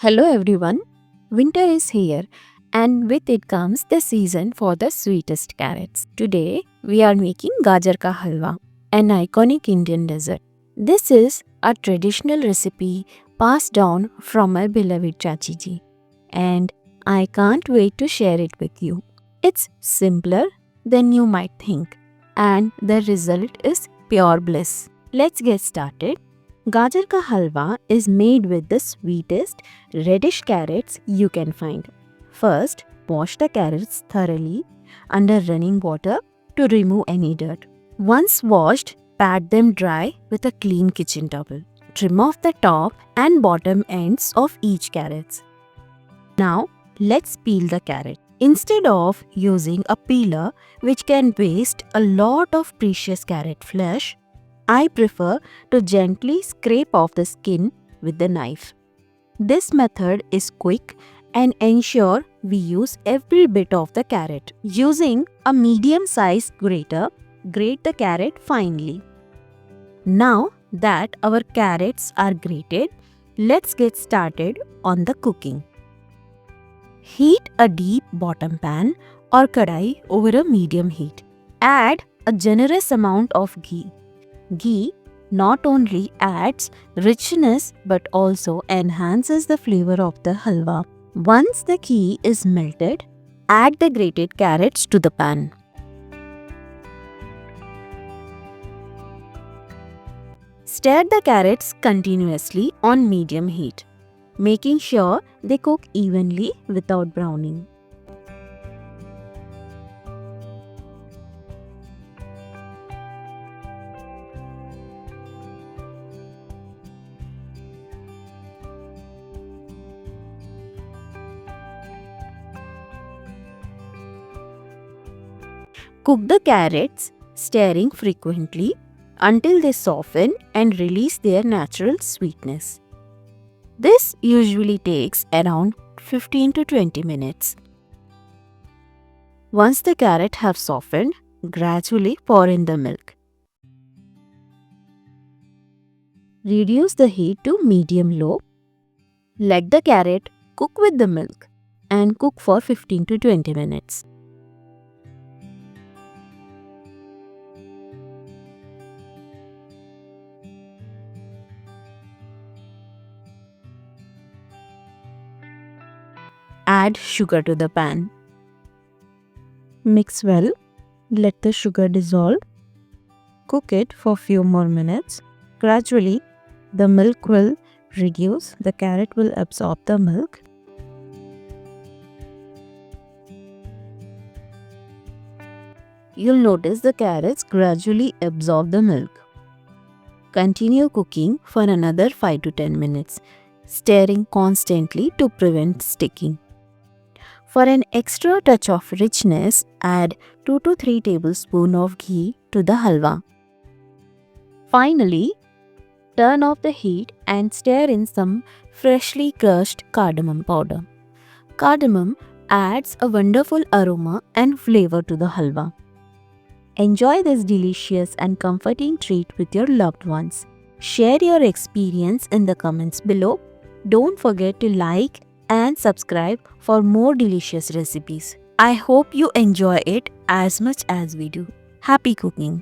Hello everyone. Winter is here and with it comes the season for the sweetest carrots. Today we are making gajar ka halwa, an iconic Indian dessert. This is a traditional recipe passed down from my beloved Chachi ji and I can't wait to share it with you. It's simpler than you might think and the result is pure bliss. Let's get started. Gajar ka halwa is made with the sweetest reddish carrots you can find. First, wash the carrots thoroughly under running water to remove any dirt. Once washed, pat them dry with a clean kitchen towel. Trim off the top and bottom ends of each carrot. Now, let's peel the carrot. Instead of using a peeler which can waste a lot of precious carrot flesh, I prefer to gently scrape off the skin with the knife. This method is quick and ensure we use every bit of the carrot. Using a medium-sized grater, grate the carrot finely. Now that our carrots are grated, let's get started on the cooking. Heat a deep bottom pan or kadai over a medium heat. Add a generous amount of ghee. Ghee not only adds richness but also enhances the flavor of the halwa. Once the ghee is melted, add the grated carrots to the pan. Stir the carrots continuously on medium heat, making sure they cook evenly without browning. Cook the carrots, stirring frequently until they soften and release their natural sweetness. This usually takes around 15 to 20 minutes. Once the carrot have softened, gradually pour in the milk. Reduce the heat to medium-low. Let the carrot cook with the milk and cook for 15 to 20 minutes. Add sugar to the pan. Mix well. Let the sugar dissolve. Cook it for few more minutes. Gradually, the milk will reduce. The carrot will absorb the milk. You'll notice the carrots gradually absorb the milk. Continue cooking for another 5 to 10 minutes, stirring constantly to prevent sticking. For an extra touch of richness, add 2 to 3 tablespoons of ghee to the halwa. Finally, turn off the heat and stir in some freshly crushed cardamom powder. Cardamom adds a wonderful aroma and flavor to the halwa. Enjoy this delicious and comforting treat with your loved ones. Share your experience in the comments below. Don't forget to like and subscribe for more delicious recipes. I hope you enjoy it as much as we do. Happy cooking!